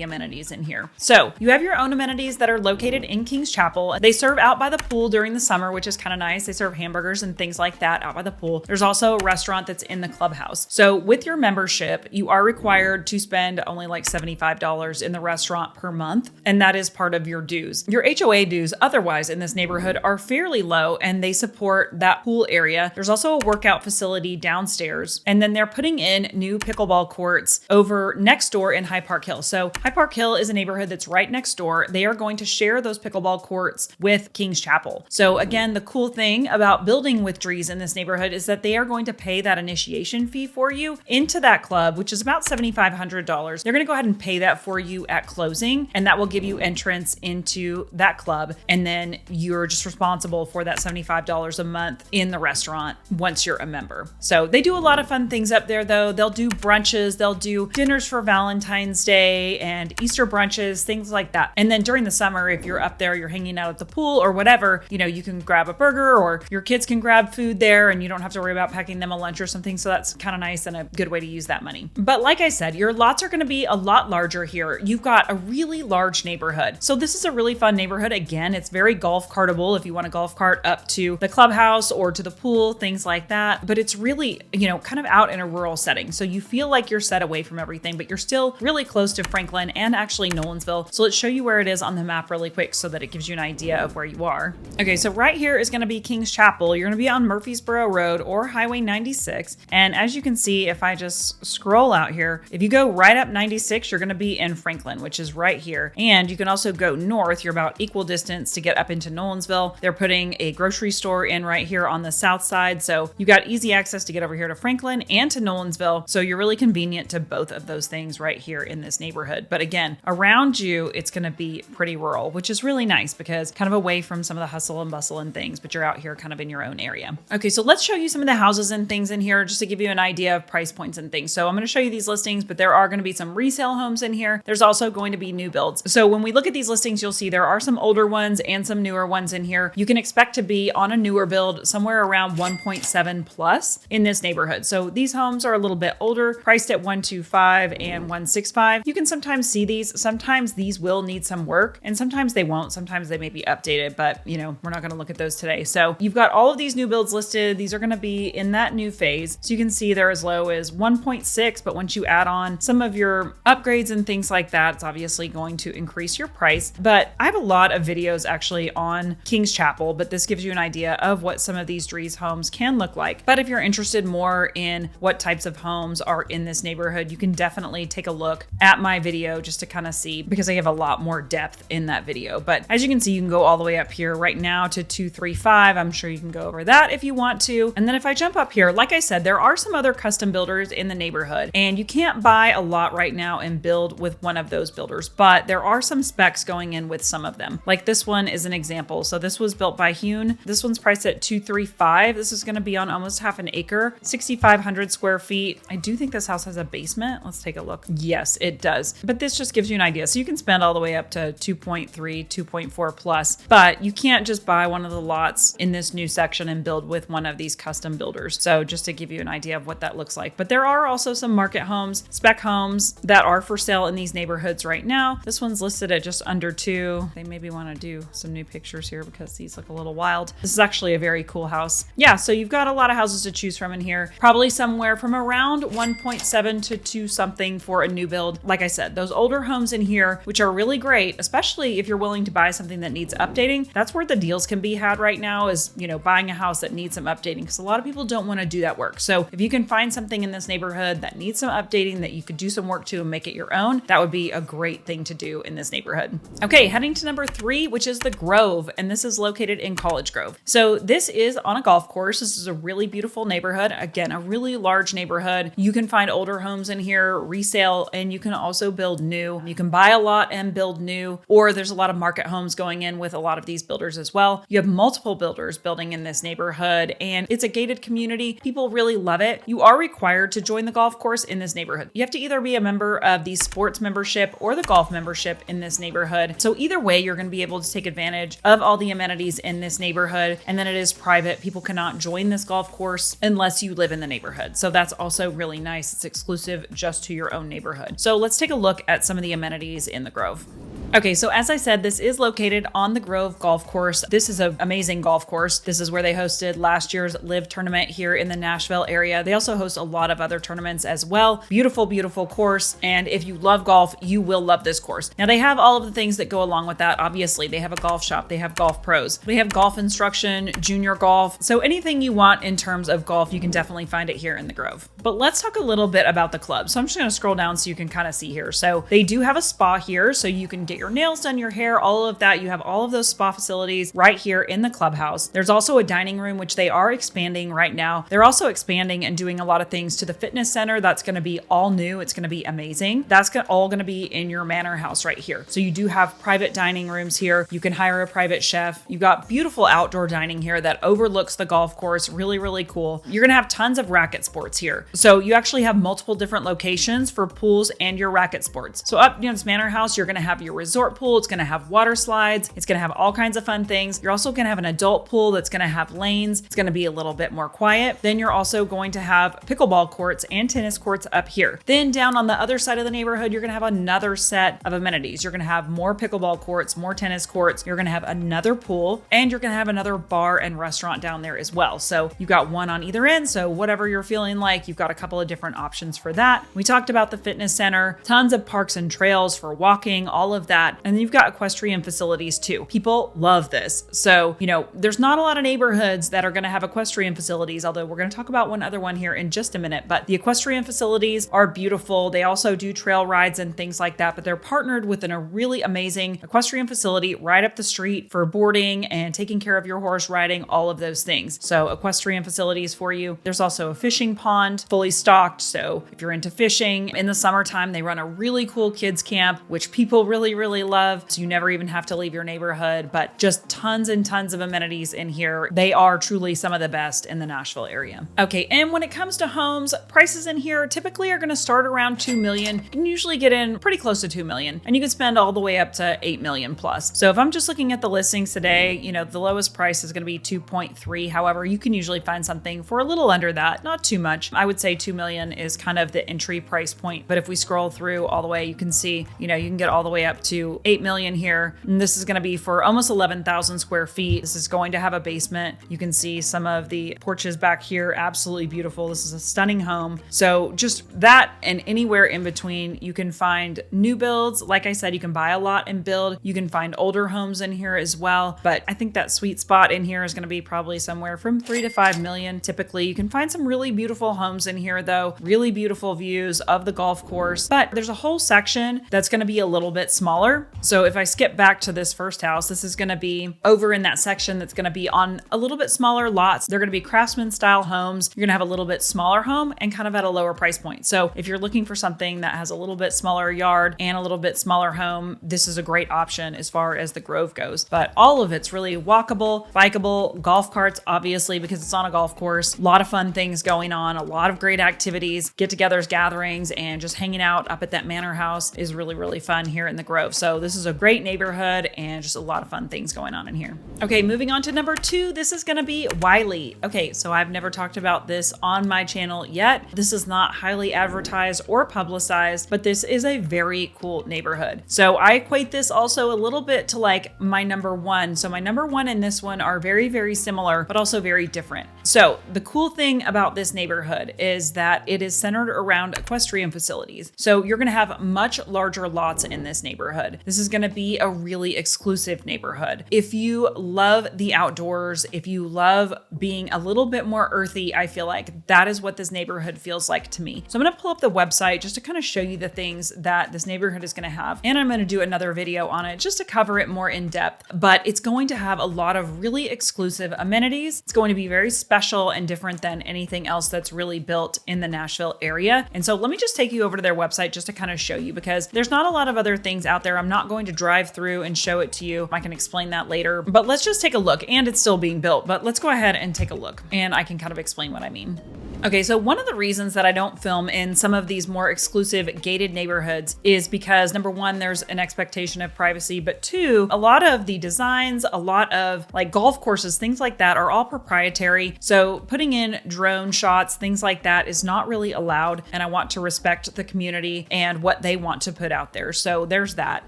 amenities in here. So you have your own amenities that are located in King's Chapel. They serve out by the pool during the summer, which is kind of nice. They serve hamburgers and things like that out by the pool. There's also a restaurant that's in the clubhouse. So with your membership, you are required to spend only like $75 in the restaurant per month, and that is part of your dues. Your HOA dues otherwise in this neighborhood are fairly low, and they support that pool area. There's also a workout facility downstairs, and then they're putting in new pickleball courts over next door in High Park Hill. So High Park Hill is a neighborhood that's right next door. They are going to share those pickleball courts with King's Chapel. So again, the cool thing about building with Drees in this neighborhood is that they are going to pay that initiation fee for you into that club, which is about $7,500. They're going to go ahead and pay that for you at closing, and that will give you entrance into that club. And then you're just responsible for that $75 a month in the restaurant once you're a member. So they do a lot of fun things up there though. They'll do brunches, they'll do dinners for Valentine's Day and Easter brunches, things like that. And then during the summer, if you're up there, you're hanging out at the pool or whatever, you can grab a burger or your kids can grab food there and you don't have to worry about packing them a lunch or something. So that's kind of nice and a good way to use that money. But like I said, your lots are going to be a lot larger here. You've got a really large neighborhood. So this is a really fun neighborhood. Again, it's very golf cartable if you want a golf cart up to the clubhouse or to the pool, things like that. But it's really, kind of out in a rural setting. So you feel like you're set away from everything, but you're still really close to Franklin and actually Nolensville. So let's show you where it is on the map really quick so that it gives you an idea of where you are. Okay, so right here is going to be King's Chapel. You're going to be on Murfreesboro Road or Highway 96. And as you can see, if I just scroll out here, if you go right up 96, you're going to be in Franklin, which is right here. And you can also go north. You're about equal distance to get up into Nolensville. They're putting a grocery store in right here on the south side. So you got easy access to get over here to Franklin and to Nolensville. So you're really convenient to both of those things right here in this neighborhood. But again, around you, it's going to be pretty rural, which is really nice because kind of away from some of the hustle and bustle and things, but you're out here kind of in your own area. Okay, so let's show you some of the houses and things in here just to give you an idea of price points and things. So I'm going to show you these listings, but there are going to be some resale homes in here. There's also going to be new builds. So when we look at these listings, you'll see there are some older ones and some newer ones in here. You can expect to be on a newer build somewhere around 1.7 plus in this neighborhood. So these homes are a little bit older, priced at 125 and 165. You can sometimes see these. Sometimes these will need some work and sometimes they won't. Sometimes they may be updated, but we're not going to look at those today. So you've got all of these new builds listed. These are going to be in that new phase. So you can see they're as low as 1.6, but once you add on some of your upgrades and things like that, it's obviously going to increase your price. But I have a lot of videos actually on King's Chapel, but this gives you an idea of what some of these Drees homes can look like. But if you're interested more in what types of homes are in this neighborhood, you can definitely take a look at my video just to kind of see, because I have a lot more depth in that video. But as you can see, you can go all the way up here right now to 235. I'm sure you can go over that if you want to. And then if I jump up here, like I said, there are some other custom builders in the neighborhood, and you can't buy a lot right now and build with one of those builders, but there are some specs going in with some of them. Like this one is an example. So this was built by Hune. This one's priced at 235. This is going to be on almost half an acre, 6,500 square feet. I do think this house has a basement. Let's take a look. Yes, it does. But this just gives you an idea. So you can spend all the way up to 2.3, 2.4 plus, but you can't just buy one of the lots in this new section and build with one of these custom builders. So just to give you an idea of what that looks like. But there are also some market homes, spec homes that are for sale in these neighborhoods right now. This one's listed at just under 2. They maybe want to do some new pictures here because these look a little wild. This is actually a very cool house. Yeah, so you've got a lot of houses to choose from in here. Probably somewhere from around 1.7 to 2 something for a new build. Like I said, those older homes in here, which are really great, especially if you're willing to buy something that needs updating. That's where the deals can be had right now, is, buying a house that needs some updating, because a lot of people don't want to do that work. So if you can find something in this neighborhood that needs some updating that you could do some work to and make it your own, that would be a great thing to do in this neighborhood. Okay, heading to number 3, which is the Grove, and this is located in College Grove. So this is on a golf course. This is a really beautiful neighborhood. Again, a really large neighborhood. You can find older homes in here, resale, and you can also build new. You can buy a lot and build new. new, or there's a lot of market homes going in with a lot of these builders as well. You have multiple builders building in this neighborhood, and it's a gated community. People really love it. You are required to join the golf course in this neighborhood. You have to either be a member of the sports membership or the golf membership in this neighborhood. So either way, you're going to be able to take advantage of all the amenities in this neighborhood. And then it is private. People cannot join this golf course unless you live in the neighborhood. So that's also really nice. It's exclusive just to your own neighborhood. So let's take a look at some of the amenities in the Grove. Okay, so as I said, this is located on the Grove Golf Course. This is an amazing golf course. This is where they hosted last year's Live tournament here in the Nashville area. They also host a lot of other tournaments as well. Beautiful, beautiful course. And if you love golf, you will love this course. Now they have all of the things that go along with that. Obviously, they have a golf shop, they have golf pros, they have golf instruction, junior golf. So anything you want in terms of golf, you can definitely find it here in the Grove. But let's talk a little bit about the club. So I'm just going to scroll down so you can kind of see here. So they do have a spa here, so you can get your nails done, your hair, all of that. You have all of those spa facilities right here in the clubhouse. There's also a dining room, which they are expanding right now. They're also expanding and doing a lot of things to the fitness center. That's going to be all new. It's going to be amazing. That's all going to be in your manor house right here. So you do have private dining rooms here. You can hire a private chef. You got beautiful outdoor dining here that overlooks the golf course. Really, really cool. You're going to have tons of racket sports here. So you actually have multiple different locations for pools and your racket sports. So up near this manor house, you're going to have your resort pool. It's going to have water slides. It's going to have all kinds of fun things. You're also going to have an adult pool that's going to have lanes. It's going to be a little bit more quiet. Then you're also going to have pickleball courts and tennis courts up here. Then down on the other side of the neighborhood, you're going to have another set of amenities. You're going to have more pickleball courts, more tennis courts. You're going to have another pool, and you're going to have another bar and restaurant down there as well. So you've got one on either end. So whatever you're feeling like, you've got a couple of different options for that. We talked about the fitness center, tons of parks and trails for walking, all of that. And then you've got equestrian facilities too. People love this. So, there's not a lot of neighborhoods that are going to have equestrian facilities, although we're going to talk about one other one here in just a minute. But the equestrian facilities are beautiful. They also do trail rides and things like that, but they're partnered with a really amazing equestrian facility right up the street for boarding and taking care of your horse, riding, all of those things. So equestrian facilities for you. There's also a fishing pond, fully stocked. So if you're into fishing in the summertime, they run a really cool kids camp, which people really, really love. So you never even have to leave your neighborhood, but just tons and tons of amenities in here. They are truly some of the best in the Nashville area. Okay, and when it comes to homes, prices in here typically are going to start around 2 million. You can usually get in pretty close to 2 million, and you can spend all the way up to 8 million plus. So if I'm just looking at the listings today, the lowest price is going to be 2.3. However, you can usually find something for a little under that, not too much. I would say 2 million is kind of the entry price point. But if we scroll through all the way, you can see, you can get all the way up to 8 million here. And this is going to be for almost 11,000 square feet. This is going to have a basement. You can see some of the porches back here. Absolutely beautiful. This is a stunning home. So just that and anywhere in between, you can find new builds. Like I said, you can buy a lot and build. You can find older homes in here as well. But I think that sweet spot in here is going to be probably somewhere from 3 to 5 million. Typically, you can find some really beautiful homes in here though. Really beautiful views of the golf course. But there's a whole section that's going to be a little bit smaller. So if I skip back to this first house, this is going to be over in that section that's going to be on a little bit smaller lots. They're going to be craftsman style homes. You're going to have a little bit smaller home and kind of at a lower price point. So if you're looking for something that has a little bit smaller yard and a little bit smaller home, this is a great option as far as the Grove goes. But all of it's really walkable, bikeable, golf carts, obviously, because it's on a golf course. A lot of fun things going on, a lot of great activities, get-togethers, gatherings, and just hanging out up at that manor house is really, really fun here in the Grove. So this is a great neighborhood and just a lot of fun things going on in here. Okay, moving on to number 2, this is going to be Wyelea. Okay, so I've never talked about this on my channel yet. This is not highly advertised or publicized, but this is a very cool neighborhood. So I equate this also a little bit to like my number 1. So my number 1 and this one are very, very similar, but also very different. So the cool thing about this neighborhood is that it is centered around equestrian facilities. So you're going to have much larger lots in this neighborhood. This is going to be a really exclusive neighborhood. If you love the outdoors, if you love being a little bit more earthy, I feel like that is what this neighborhood feels like to me. So I'm going to pull up the website just to kind of show you the things that this neighborhood is going to have. And I'm going to do another video on it just to cover it more in depth. But it's going to have a lot of really exclusive amenities. It's going to be very special and different than anything else that's really built in the Nashville area. And so let me just take you over to their website just to kind of show you, because there's not a lot of other things out there there. I'm not going to drive through and show it to you. I can explain that later, but let's just take a look. And it's still being built, but let's go ahead and take a look and I can kind of explain what I mean. Okay, so one of the reasons that I don't film in some of these more exclusive gated neighborhoods is because number one, there's an expectation of privacy, but two, a lot of the designs, a lot of like golf courses, things like that are all proprietary. So putting in drone shots, things like that is not really allowed. And I want to respect the community and what they want to put out there. So there's that.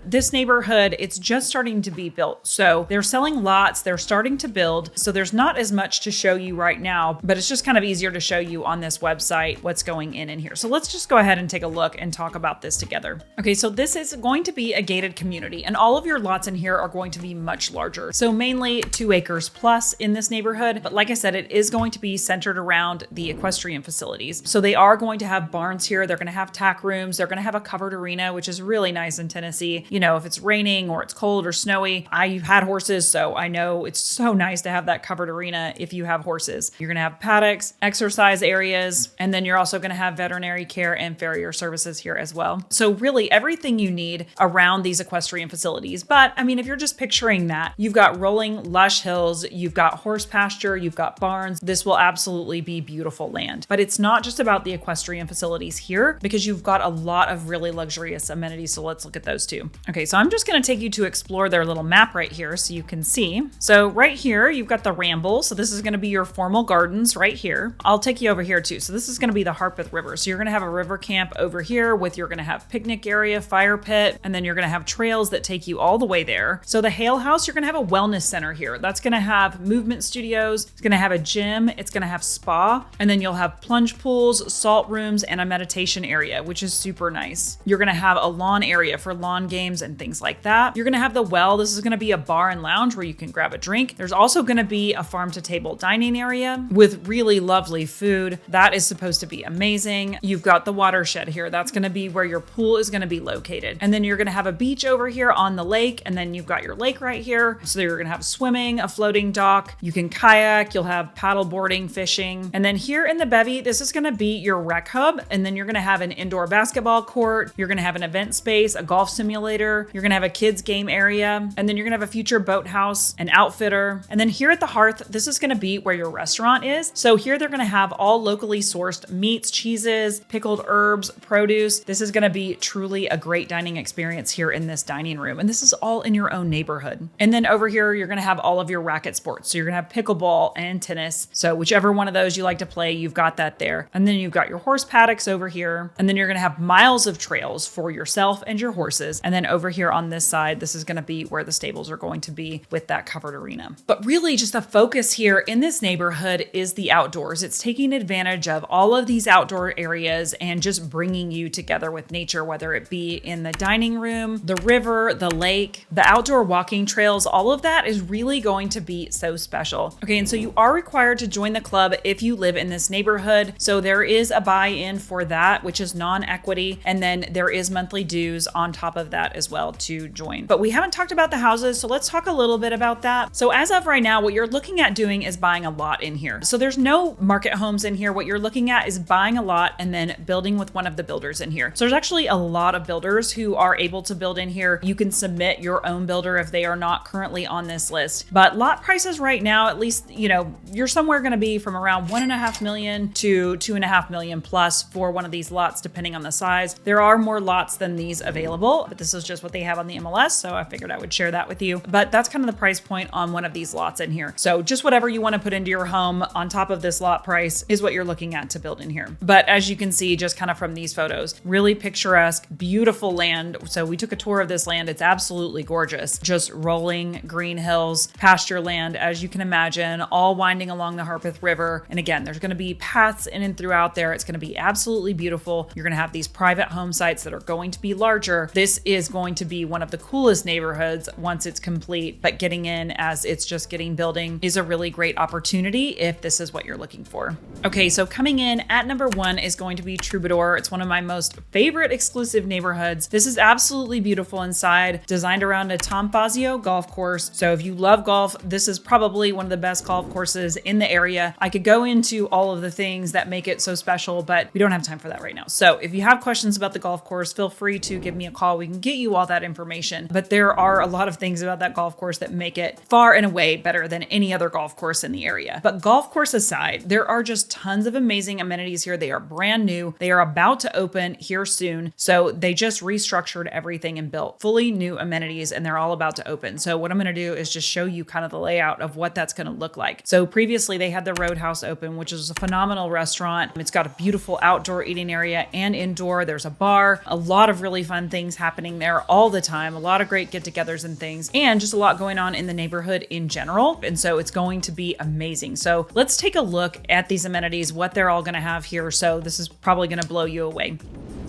This neighborhood, it's just starting to be built. So they're selling lots, they're starting to build. So there's not as much to show you right now, but it's just kind of easier to show you on this website what's going in here. So let's just go ahead and take a look and talk about this together. Okay, so this is going to be a gated community and all of your lots in here are going to be much larger. So mainly 2 acres plus in this neighborhood. But like I said, it is going to be centered around the equestrian facilities. So they are going to have barns here. They're going to have tack rooms. They're going to have a covered arena, which is really nice in Tennessee. You know, if it's raining or it's cold or snowy, I've had horses, so I know it's so nice to have that covered arena if you have horses. You're going to have paddocks, exercise areas, and then you're also going to have veterinary care and farrier services here as well. So really everything you need around these equestrian facilities. But I mean, if you're just picturing that, you've got rolling lush hills, you've got horse pasture, you've got barns. This will absolutely be beautiful land. But it's not just about the equestrian facilities here because you've got a lot of really luxurious amenities. So let's look at those too. Okay, so I'm just going to take you to explore their little map right here so you can see. So right here, you've got the ramble. So this is going to be your formal gardens right here. I'll take you over here too. So this is going to be the Harpeth River. So you're going to have a river camp over here with you're going to have picnic area, fire pit, and then you're going to have trails that take you all the way there. So the Hale House, you're going to have a wellness center here. That's going to have movement studios. It's going to have a gym. It's going to have spa, and then you'll have plunge pools, salt rooms, and a meditation area, which is super nice. You're going to have a lawn area for lawn games and things like that. You're going to have the well. This is going to be a bar and lounge where you can grab a drink. There's also going to be a farm to table dining area with really lovely food. That is supposed to be amazing. You've got the watershed here. That's going to be where your pool is going to be located. And then you're going to have a beach over here on the lake. And then you've got your lake right here. So you're going to have swimming, a floating dock. You can kayak. You'll have paddle boarding, fishing. And then here in the bevy, this is going to be your rec hub. And then you're going to have an indoor basketball court. You're going to have an event space, a golf simulator. You're going to have a kids game area. And then you're going to have a future boathouse, an outfitter. And then here at the Hearth, this is going to be where your restaurant is. So here they're going to have all locally sourced meats, cheeses, pickled herbs, produce. This is going to be truly a great dining experience here in this dining room. And this is all in your own neighborhood. And then over here, you're going to have all of your racket sports. So you're going to have pickleball and tennis. So whichever one of those you like to play, you've got that there. And then you've got your horse paddocks over here. And then you're going to have miles of trails for yourself and your horses. And then over here on this side, this is going to be where the stables are going to be with that covered arena. But really just the focus here in this neighborhood is the outdoors. It's taking advantage of all of these outdoor areas and just bringing you together with nature, whether it be in the dining room, the river, the lake, the outdoor walking trails, all of that is really going to be so special. Okay, and so you are required to join the club if you live in this neighborhood. So there is a buy-in for that, which is non-equity. And then there is monthly dues on top of that as well to join. But we haven't talked about the houses, so let's talk a little bit about that. So as of right now, what you're looking at doing is buying a lot in here. So there's no market homes in here. What you're looking at is buying a lot and then building with one of the builders in here. So there's actually a lot of builders who are able to build in here. You can submit your own builder if they are not currently on this list. But lot prices right now, at least, you know, you're somewhere going to be from around 1.5 million to 2.5 million plus for one of these lots, depending on the size. There are more lots than these available, but this is just what they have on the MLS. So I figured I would share that with you. But that's kind of the price point on one of these lots in here. So just whatever you want to put into your home on top of this lot price is what you're looking at to build in here. But as you can see, just kind of from these photos, really picturesque, beautiful land. So we took a tour of this land. It's absolutely gorgeous. Just rolling green hills, pasture land, as you can imagine, all winding along the Harpeth River. And again, there's going to be paths in and throughout there. It's going to be absolutely beautiful. You're going to have these private home sites that are going to be larger. This is going to be one of the coolest neighborhoods once it's complete, but getting in as it's just getting building is a really great opportunity if this is what you're looking for. Okay, so coming in at number 1 is going to be Troubadour. It's one of my most favorite exclusive neighborhoods. This is absolutely beautiful inside, designed around a Tom Fazio golf course. So if you love golf, this is probably one of the best golf courses in the area. I could go into all of the things that make it so special, but we don't have time for that right now. So if you have questions about the golf course, feel free to give me a call. We can get you all that information. But there are a lot of things about that golf course that make it far and away better than any other golf course in the area. But golf course aside, there are just tons of amazing amenities here. They are brand new. They are about to open here soon. So they just restructured everything and built fully new amenities, and they're all about to open. So what I'm going to do is just show you kind of the layout of what that's going to look like. So previously they had the Roadhouse open, which is a phenomenal restaurant. It's got a beautiful outdoor eating area and indoor. There's a bar, a lot of really fun things happening there all the time, a lot of great get-togethers and things, and just a lot going on in the neighborhood in general. And so it's going to be amazing. So let's take a look at these amenities, what they're all going to have here. So this is probably going to blow you away.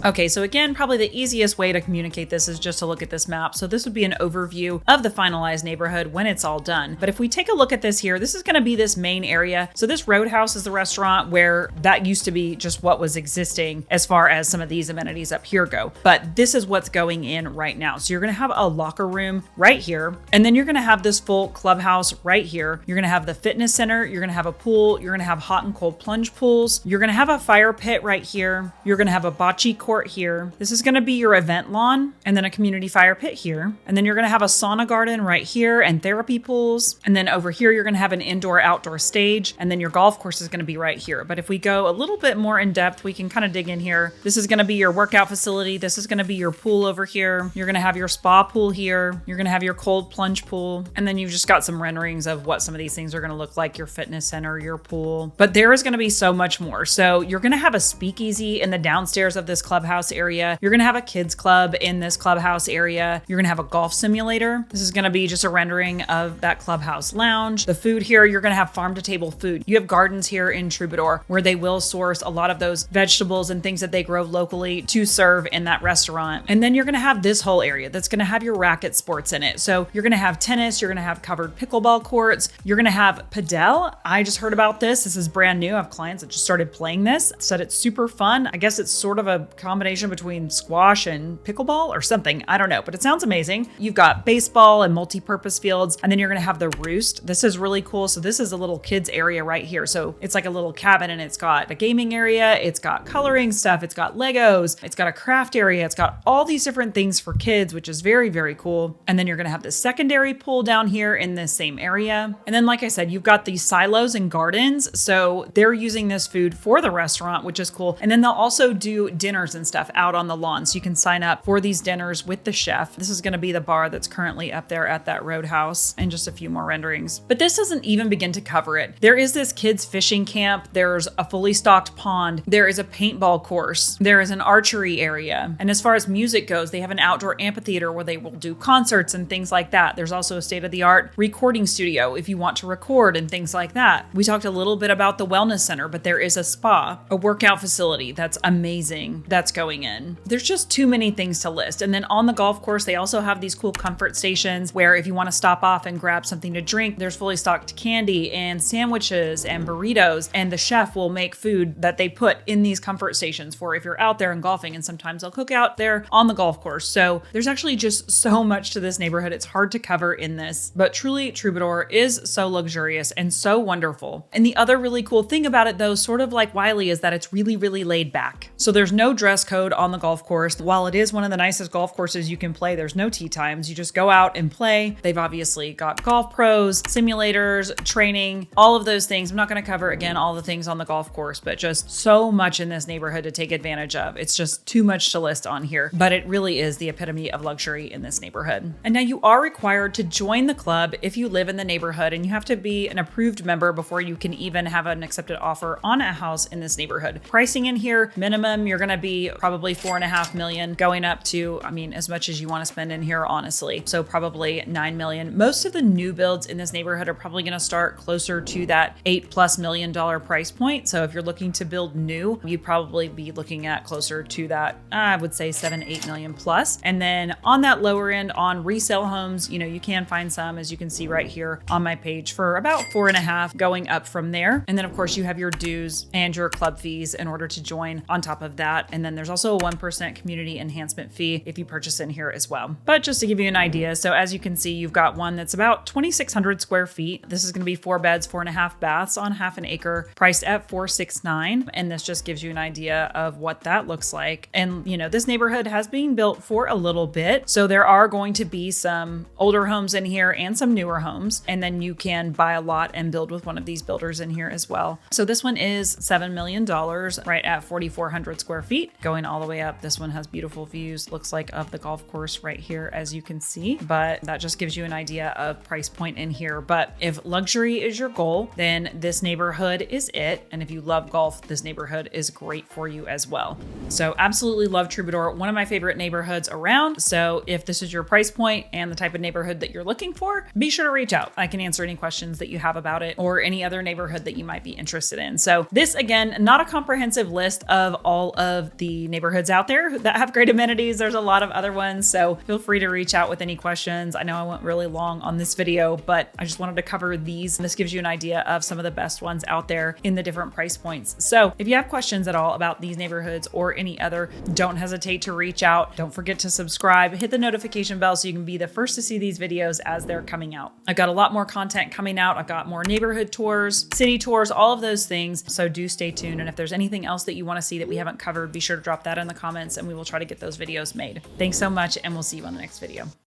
Okay, so again, probably the easiest way to communicate this is just to look at this map. So this would be an overview of the finalized neighborhood when it's all done. But if we take a look at this here, this is going to be this main area. So this Roadhouse is the restaurant where that used to be just what was existing as far as some of these amenities up here go. But this is what's going in right now. So you're going to have a locker room right here, and then you're going to have this full clubhouse right here. You're going to have the fitness center. You're going to have a pool. You're going to have hot and cold plunge pools. You're going to have a fire pit right here. You're going to have a bocce court here. This is going to be your event lawn, and then a community fire pit here. And then you're going to have a sauna garden right here and therapy pools. And then over here, you're going to have an indoor-outdoor stage. And then your golf course is going to be right here. But if we go a little bit more in depth, we can kind of dig in here. This is going to be your workout facility. This is going to be your pool over here. You're going to have your spa pool here. You're going to have your cold plunge pool. And then you've just got some renderings of what some of these things are going to look like, your fitness center, your pool. But there is going to be so much more. So you're going to have a speakeasy in the downstairs of this clubhouse area. You're going to have a kids club in this clubhouse area. You're going to have a golf simulator. This is going to be just a rendering of that clubhouse lounge. The food here, you're going to have farm to table food. You have gardens here in Troubadour where they will source a lot of those vegetables and things that they grow locally to serve in that restaurant. And then you're going to have this whole area that's going to have your racket sports in it. So you're going to have tennis, you're going to have covered pickleball courts, you're going to have padel. I just heard about this. This is brand new. I have clients that just started playing this, said it's super fun. I guess it's sort of a combination between squash and pickleball or something. I don't know, but it sounds amazing. You've got baseball and multi-purpose fields, and then you're going to have the Roost. This is really cool. So this is a little kids area right here. So it's like a little cabin, and it's got a gaming area. It's got coloring stuff. It's got Legos. It's got a craft area. It's got all these different things for kids, which is very, very cool. And then you're going to have the secondary pool down here in this same area. And then, like I said, you've got these silos and gardens. So they're using this food for the restaurant, which is cool. And then they'll also do dinners and stuff out on the lawn. So you can sign up for these dinners with the chef. This is going to be the bar that's currently up there at that Roadhouse, and just a few more renderings. But this doesn't even begin to cover it. There is this kids fishing camp. There's a fully stocked pond. There is a paintball course. There is an archery area. And as far as music goes, they have an outdoor amphitheater where they will do concerts and things like that. There's also a state-of-the-art recording studio if you want to record and things like that. We talked a little bit about the wellness center, but there is a spa, a workout facility that's amazing that's going in. There's just too many things to list. And then on the golf course, they also have these cool comfort stations where if you want to stop off and grab something to drink, there's fully stocked candy and sandwiches and burritos, and the chef will make food that they put in these comfort stations for if you're out there and golfing, and sometimes they'll cook out there on the golf course. So there's actually just so much to this neighborhood. It's hard to cover in this, but truly Troubadour is so luxurious and so wonderful. And the other really cool thing about it though, sort of like Wyelea, is that it's really, really laid back. So there's no dress code on the golf course. While it is one of the nicest golf courses you can play, there's no tee times. You just go out and play. They've obviously got golf pros, simulators, training, all of those things. I'm not going to cover again all the things on the golf course, but just so much in this neighborhood to take advantage of. It's just too much to list on here, but it really is the epitome of luxury in this neighborhood. And now you are required to join the club if you live in the neighborhood, and you have to be an approved member before you can even have an accepted offer on a house in this neighborhood. Pricing in here, minimum, you're going to be be probably 4.5 million, going up to, I mean, as much as you want to spend in here, honestly. So probably 9 million. Most of the new builds in this neighborhood are probably going to start closer to that $8+ million price point. So if you're looking to build new, you'd probably be looking at closer to that, I would say 7-8 million plus. And then on that lower end, on resale homes, you know, you can find some, as you can see right here on my page, for about 4.5, going up from there. And then of course you have your dues and your club fees in order to join on top of that. And then there's also a 1% community enhancement fee if you purchase in here as well. But just to give you an idea, so as you can see, you've got one that's about 2,600 square feet. This is going to be 4 beds, 4.5 baths on half an acre, priced at $469. And this just gives you an idea of what that looks like. And you know, this neighborhood has been built for a little bit, so there are going to be some older homes in here and some newer homes. And then you can buy a lot and build with one of these builders in here as well. So this one is $7 million, right at 4,400 square feet, going all the way up. This one has beautiful views, looks like, of the golf course right here, as you can see. But that just gives you an idea of price point in here. But if luxury is your goal, then this neighborhood is it. And if you love golf, this neighborhood is great for you as well. So absolutely love Troubadour, one of my favorite neighborhoods around. So if this is your price point and the type of neighborhood that you're looking for, be sure to reach out. I can answer any questions that you have about it or any other neighborhood that you might be interested in. So this, again, not a comprehensive list of all of the neighborhoods out there that have great amenities. There's a lot of other ones. So feel free to reach out with any questions. I know I went really long on this video, but I just wanted to cover these. This gives you an idea of some of the best ones out there in the different price points. So if you have questions at all about these neighborhoods or any other, don't hesitate to reach out. Don't forget to subscribe, hit the notification bell so you can be the first to see these videos as they're coming out. I've got a lot more content coming out. I've got more neighborhood tours, city tours, all of those things. So do stay tuned. And if there's anything else that you want to see that we haven't covered, be sure to drop that in the comments and we will try to get those videos made. Thanks so much, and we'll see you on the next video.